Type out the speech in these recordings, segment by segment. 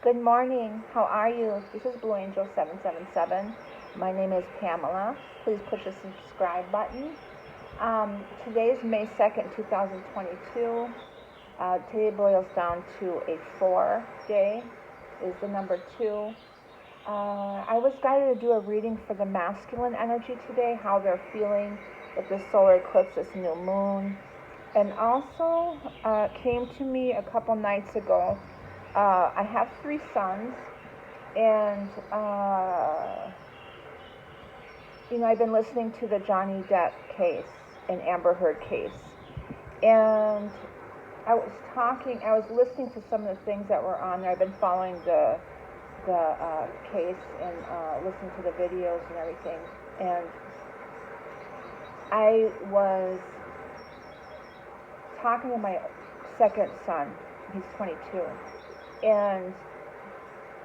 Good morning. How are you? This is Blue Angel 777. My name is Pamela. Please push the subscribe button. Today is May 2nd, 2022. Today boils down to a 4 day, is the number 2. I was guided to do a reading for the masculine energy today, how they're feeling with the solar eclipse, this new moon. And also came to me a couple nights ago. I have 3 sons, and I've been listening to the Johnny Depp case and Amber Heard case, and I was listening to some of the things that were on there. I've been following the case and listening to the videos and everything, and I was talking to my second son. He's 22, and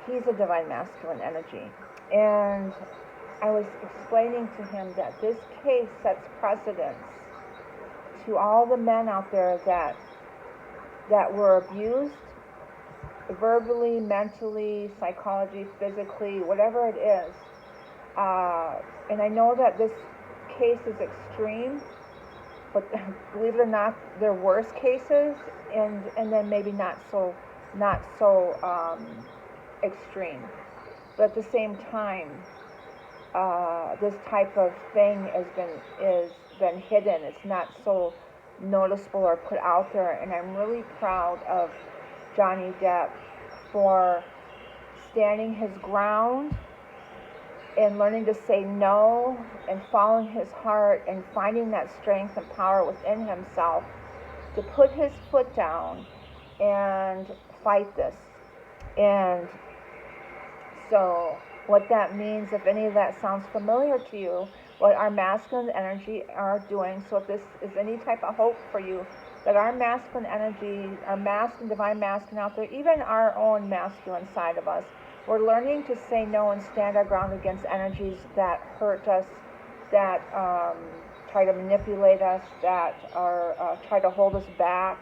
he's a divine masculine energy, and I was explaining to him that this case sets precedence to all the men out there that were abused verbally, mentally, psychology, physically, whatever it is. And I know that this case is extreme, but believe it or not, there are worse cases, and then maybe not so extreme. But at the same time, this type of thing has been hidden. It's not so noticeable or put out there, and I'm really proud of Johnny Depp for standing his ground and learning to say no and following his heart and finding that strength and power within himself to put his foot down and fight this. And so what that means, if any of that sounds familiar to you, what our masculine energy are doing, so if this is any type of hope for you, that our masculine energy, our masculine, divine masculine out there, even our own masculine side of us, we're learning to say no and stand our ground against energies that hurt us, that try to manipulate us, that are try to hold us back,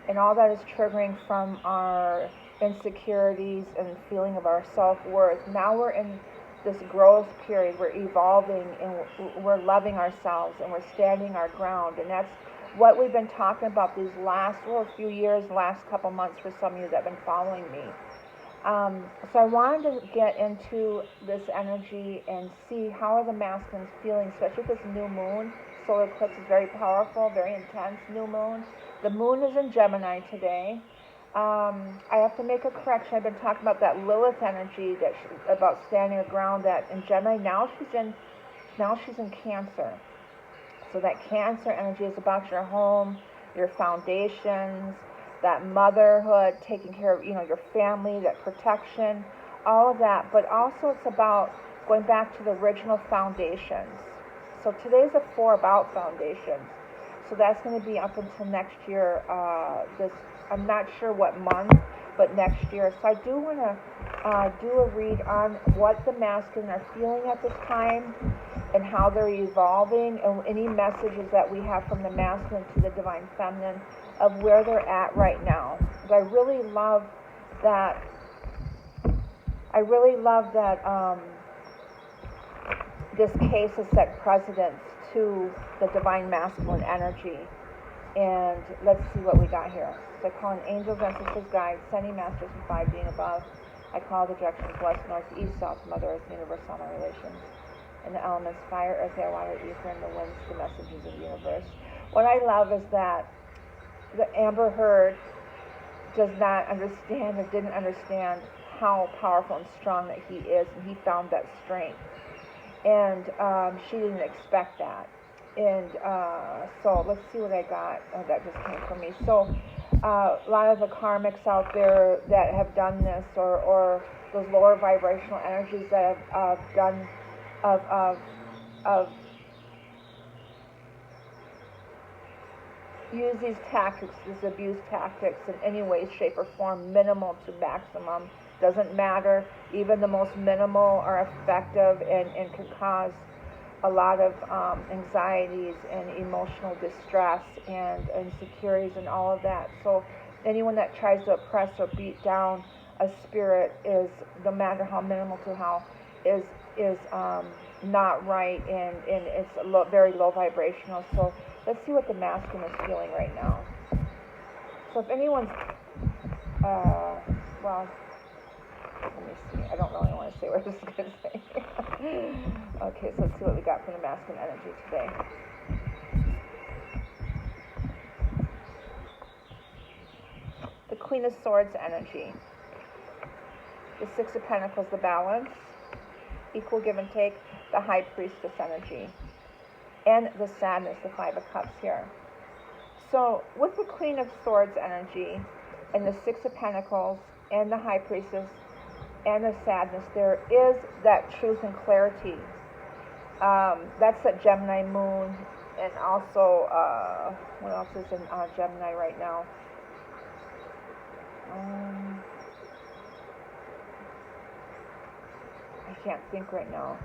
and all that is triggering from our insecurities and feeling of our self-worth. Now we're in this growth period, we're evolving, and we're loving ourselves, and we're standing our ground, and that's what we've been talking about these last few years, last couple months for some of you that have been following me. So I wanted to get into this energy and see how are the masculines feeling, especially with this new moon. Solar eclipse is very powerful, very intense new moon. The moon is in Gemini today. I have to make a correction. I've been talking about that Lilith energy about standing your ground. That in Gemini now she's in Cancer. So that Cancer energy is about your home, your foundations, that motherhood, taking care of your family, that protection, all of that. But also it's about going back to the original foundations. So today's a 4 about foundations. So that's going to be up until next year. I'm not sure what month, but next year. So I do want to do a read on what the masculine are feeling at this time and how they're evolving, and any messages that we have from the masculine to the divine feminine of where they're at right now. But I really love that. This case has set precedence to the divine masculine energy. And let's see what we got here. So I call in angels, ancestors, guides, sending masters from 5D and above. I call the directions west, north, east, south, Mother Earth, universe, all my relations. And the elements fire, earth, air, water, ether, and the winds, the messages of the universe. What I love is that the Amber Heard does not understand or didn't understand how powerful and strong that he is, and he found that strength. And she didn't expect that. And so let's see what I got. That just came from me. So a lot of the karmics out there that have done this, or those lower vibrational energies that have done of use these tactics, these abuse tactics in any way, shape, or form, minimal to maximum. Doesn't matter. Even the most minimal are effective and can cause a lot of anxieties and emotional distress and insecurities and all of that. So anyone that tries to oppress or beat down a spirit is, no matter how minimal to how, is not right, and it's very low vibrational. So let's see what the masculine is feeling right now. So if anyone's, well, let me see. I don't really want to say what this is going to say. Okay, so let's see what we got from the masculine energy today. The Queen of Swords energy. The Six of Pentacles, the balance. Equal give and take. The High Priestess energy. And the sadness, the Five of Cups here. So with the Queen of Swords energy and the Six of Pentacles and the High Priestess and the sadness, there is that truth and clarity. That's that Gemini moon, and also what else is in Gemini right now? I can't think right now.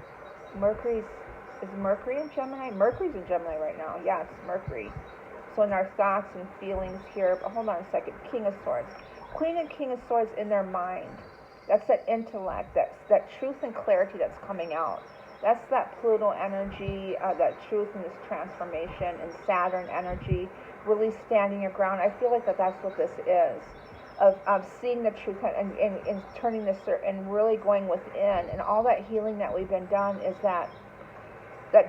Is Mercury in Gemini? Mercury's in Gemini right now. Yes, Mercury. So in our thoughts and feelings here, but hold on a second. King of Swords. Queen and King of Swords in their mind. That's that intellect, that's that truth and clarity that's coming out. That's that Pluto energy, that truth in this transformation, and Saturn energy, really standing your ground. I feel like that's what this is, of seeing the truth and turning this and really going within. And all that healing that we've been done is that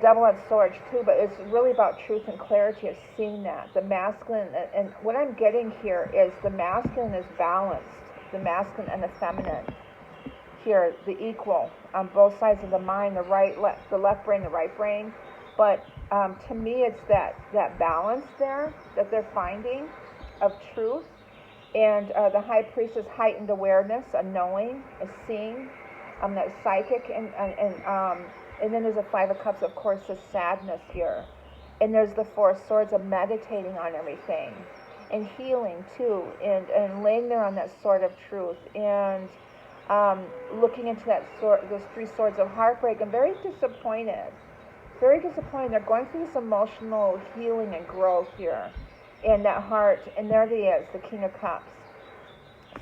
double-edged sword too, but it's really about truth and clarity of seeing that. The masculine, and what I'm getting here is the masculine is balanced. The masculine and the feminine here, the equal on both sides of the mind, the left brain, the right brain. But to me, it's that balance there that they're finding of truth, and the High Priestess, heightened awareness, a knowing, a seeing, that psychic, and then there's a Five of Cups, of course, the sadness here, and there's the Four of Swords of meditating on everything. And healing too, and laying there on that sword of truth, and looking into those three swords of heartbreak, and very disappointed. They're going through this emotional healing and growth here, in that heart. And there he is, the King of Cups.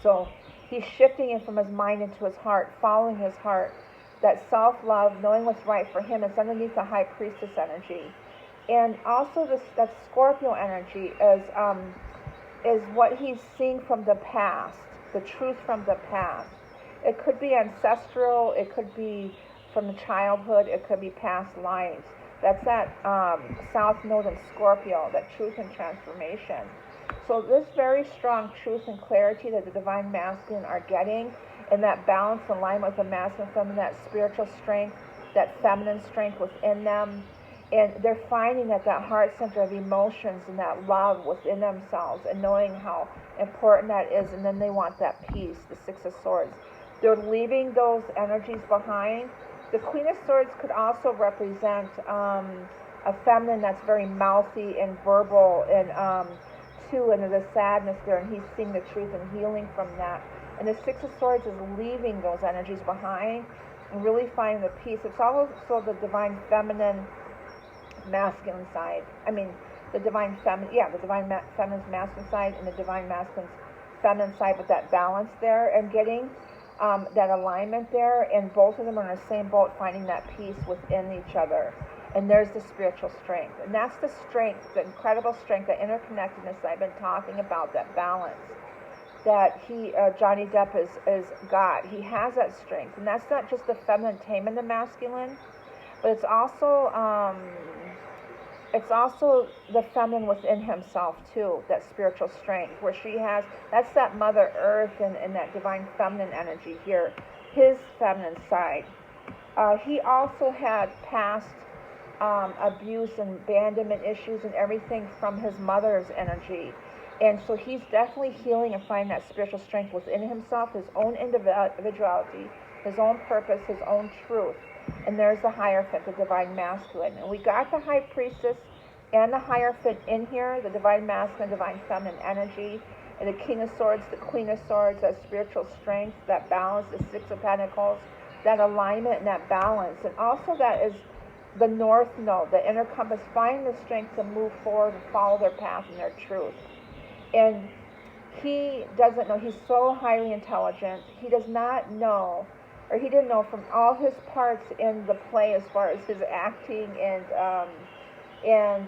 So he's shifting it from his mind into his heart, following his heart. That self-love, knowing what's right for him, is underneath the High Priestess energy. And also that Scorpio energy is what he's seeing from the past, the truth from the past. It could be ancestral, it could be from the childhood, it could be past lives. That's that South Node in Scorpio, that truth and transformation. So this very strong truth and clarity that the Divine Masculine are getting, and that balance and alignment with the masculine and feminine, that spiritual strength, that feminine strength within them. And they're finding that heart center of emotions and that love within themselves, and knowing how important that is. And then they want that peace, the Six of Swords. They're leaving those energies behind. The Queen of Swords could also represent a feminine that's very mouthy and verbal, and too, and the sadness there. And he's seeing the truth and healing from that. And the Six of Swords is leaving those energies behind and really finding the peace. It's also the Divine Feminine masculine side. I mean, the Divine Feminine, the Divine Feminine's masculine side, and the Divine Masculine's feminine side, with that balance there, and getting that alignment there, and both of them are in the same boat, finding that peace within each other. And there's the spiritual strength, and that's the strength, the incredible strength, the interconnectedness that I've been talking about, that balance that Johnny Depp is got. He has that strength, and that's not just the feminine taming the masculine, but it's also the feminine within himself too, that spiritual strength, where she has, that's that Mother Earth and that Divine Feminine energy here, his feminine side. He also had past abuse and abandonment issues and everything from his mother's energy. And so he's definitely healing and finding that spiritual strength within himself, his own individuality, his own purpose, his own truth. And there's the Hierophant, the Divine Masculine. And we got the High Priestess and the Hierophant in here, the Divine Masculine, Divine Feminine energy, and the King of Swords, the Queen of Swords, that spiritual strength, that balance, the Six of Pentacles, that alignment and that balance. And also that is the North Node, the inner compass, finding the strength to move forward and follow their path and their truth. And he doesn't know. He's so highly intelligent. He does not know, or he didn't know from all his parts in the play, as far as his acting and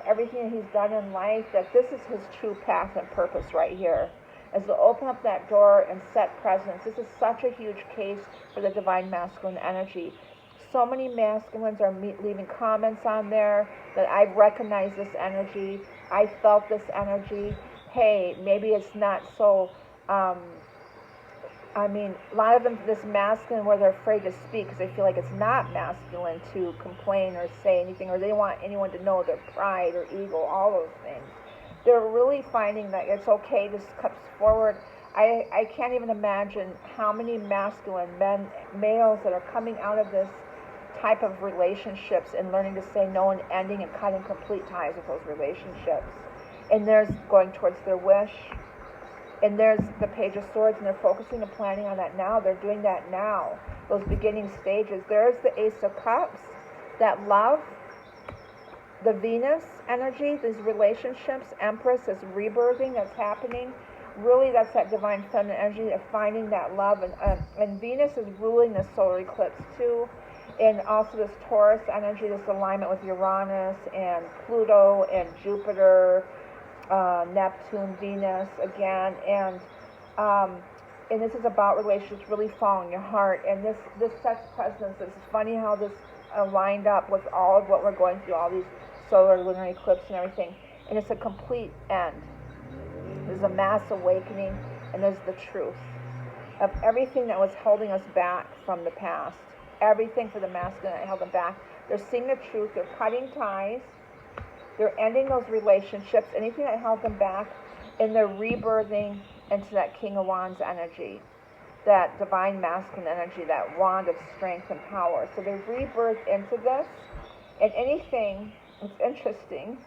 everything that he's done in life, that this is his true path and purpose right here, is to open up that door and set presence. This is such a huge case for the divine masculine energy. So many masculines are leaving comments on there that I've recognized this energy, I felt this energy. Hey, maybe it's not so, I mean, a lot of them, this masculine, where they're afraid to speak because they feel like it's not masculine to complain or say anything, or they don't want anyone to know their pride or ego, all those things. They're really finding that it's okay to come forward. I can't even imagine how many masculine males that are coming out of this type of relationships and learning to say no and ending and cutting complete ties with those relationships. And there's going towards their wish. And there's the Page of Swords, and they're focusing and planning on that now. They're doing that now, those beginning stages. There's the Ace of Cups, that love, the Venus energy, these relationships, Empress, this rebirthing that's happening. Really, that's that divine feminine energy of finding that love. And Venus is ruling the solar eclipse too. And also this Taurus energy, this alignment with Uranus and Pluto and Jupiter, Neptune, Venus again, and this is about relationships, really following your heart. And this sets precedence. It's funny how this lined up with all of what we're going through, all these solar, lunar eclipse and everything. And it's a complete end. There's a mass awakening, and there's the truth of everything that was holding us back from the past. Everything for the masculine that held them back. They're seeing the truth. They're cutting ties. They're ending those relationships, anything that held them back, and they're rebirthing into that King of Wands energy, that divine masculine energy, that wand of strength and power. So they rebirth into this, and anything that's interesting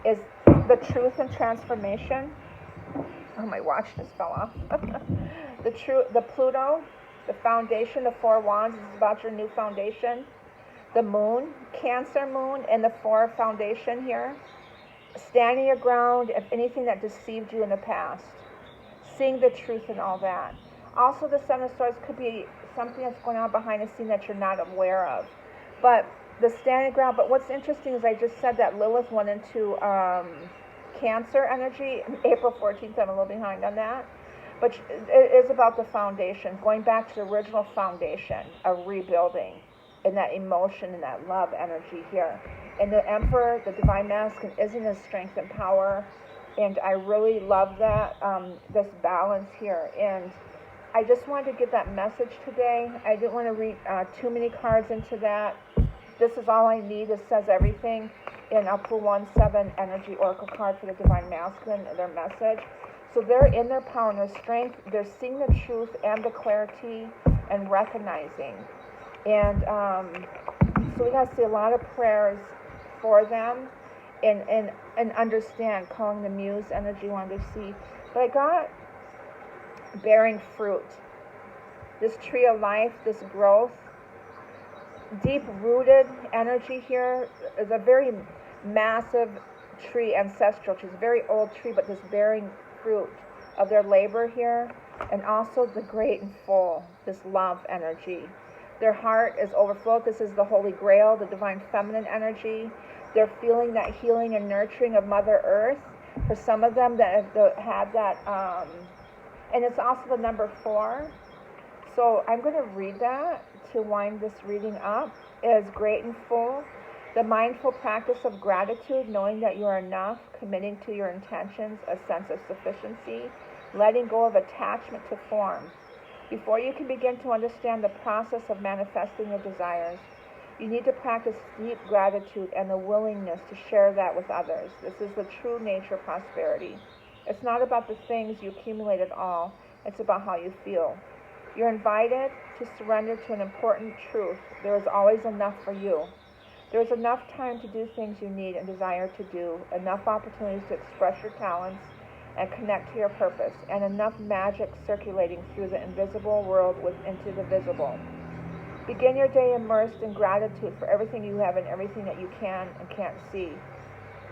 is the truth and transformation. Oh, my watch just fell off. The Pluto, the foundation, the Four Wands. This is about your new foundation. The moon, Cancer moon, and the Four foundation here. Standing your ground of anything that deceived you in the past. Seeing the truth and all that. Also, the Seven of Swords could be something that's going on behind the scene that you're not aware of. But the standing ground, but what's interesting is I just said that Lilith went into Cancer energy, April 14th, I'm a little behind on that. But it is about the foundation, going back to the original foundation of rebuilding, and that emotion and that love energy here. And the Emperor, the divine masculine, is in his strength and power, and I really love that, this balance here. And I just wanted to get that message today. I didn't want to read too many cards into that. This is all I need. It says everything. And I'll pull 1/7 energy oracle card for the divine masculine, their message. So they're in their power and their strength. They're seeing the truth and the clarity and recognizing. And so we got to see a lot of prayers for them and understand, calling the muse energy, wanted to see. But I got bearing fruit. This tree of life, this growth, deep-rooted energy here is a very massive tree, ancestral tree. It's a very old tree, but this bearing fruit of their labor here, and also the great and full, this love energy. Their heart is overflowed. This is the Holy Grail, the divine feminine energy. They're feeling that healing and nurturing of Mother Earth. For some of them that have had that, and it's also the number 4. So I'm going to read that to wind this reading up. It is great and full. The mindful practice of gratitude, knowing that you are enough, committing to your intentions, a sense of sufficiency, letting go of attachment to form. Before you can begin to understand the process of manifesting your desires, you need to practice deep gratitude and the willingness to share that with others. This is the true nature of prosperity. It's not about the things you accumulate at all. It's about how you feel. You're invited to surrender to an important truth. There is always enough for you. There is enough time to do things you need and desire to do, enough opportunities to express your talents and connect to your purpose, and enough magic circulating through the invisible world into the visible. Begin your day immersed in gratitude for everything you have and everything that you can and can't see.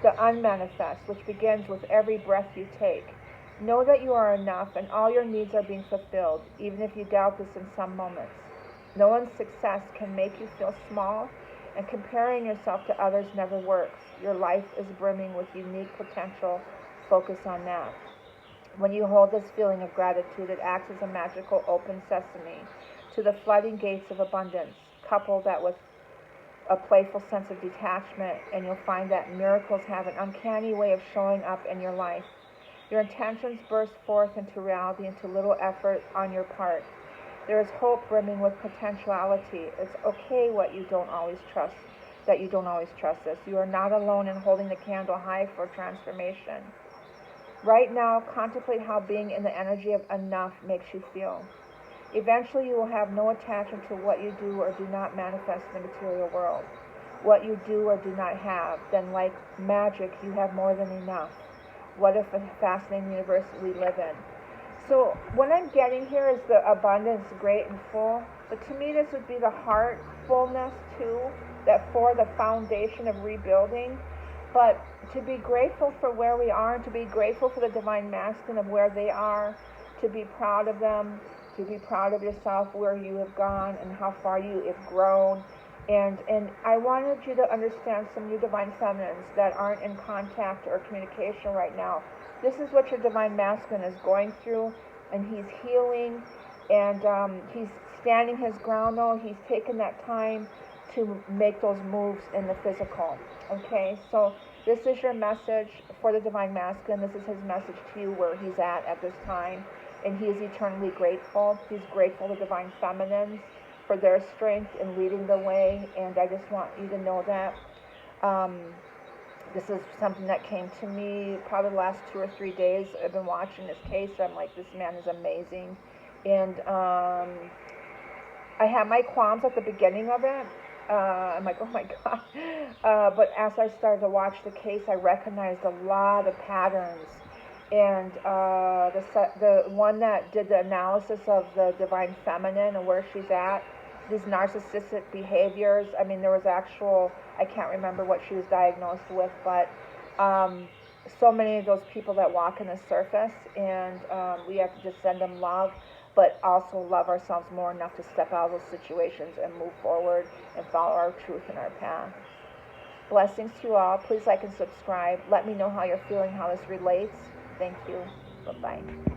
the unmanifest, which begins with every breath you take. Know that you are enough and all your needs are being fulfilled, even if you doubt this in some moments. No one's success can make you feel small, and comparing yourself to others never works. Your life is brimming with unique potential. Focus on that. When you hold this feeling of gratitude, it acts as a magical open sesame to the flooding gates of abundance. Couple that with a playful sense of detachment, and you'll find that miracles have an uncanny way of showing up in your life. Your intentions burst forth into reality into little effort on your part. There is hope brimming with potentiality. It's okay what you don't always trust, that you don't always trust this. You are not alone in holding the candle high for transformation. Right now, contemplate how being in the energy of enough makes you feel. Eventually, you will have no attachment to what you do or do not manifest in the material world. What you do or do not have, then like magic, you have more than enough. What a fascinating universe we live in. So what I'm getting here is the abundance, great and full. But to me, this would be the heart fullness too, that for the foundation of rebuilding. But to be grateful for where we are, and to be grateful for the divine masculine of where they are, to be proud of them, to be proud of yourself, where you have gone and how far you have grown. And I wanted you to understand some of your divine feminines that aren't in contact or communication right now. This is what your divine masculine is going through, and he's healing, and he's standing his ground though. He's taken that time to make those moves in the physical. Okay, so this is your message for the divine masculine. This is his message to you where he's at this time, and he is eternally grateful. He's grateful to divine feminines for their strength in leading the way, and I just want you to know that. This is something that came to me probably the last 2 or 3 days. I've been watching this case. I'm like, this man is amazing. And I had my qualms at the beginning of it. I'm like, oh my God. But as I started to watch the case, I recognized a lot of patterns. And the one that did the analysis of the divine feminine and where she's at, these narcissistic behaviors. I mean, there was I can't remember what she was diagnosed with, but so many of those people that walk in the surface, and we have to just send them love, but also love ourselves more enough to step out of those situations and move forward and follow our truth and our path. Blessings to you all. Please like and subscribe. Let me know how you're feeling, how this relates. Thank you. Bye-bye.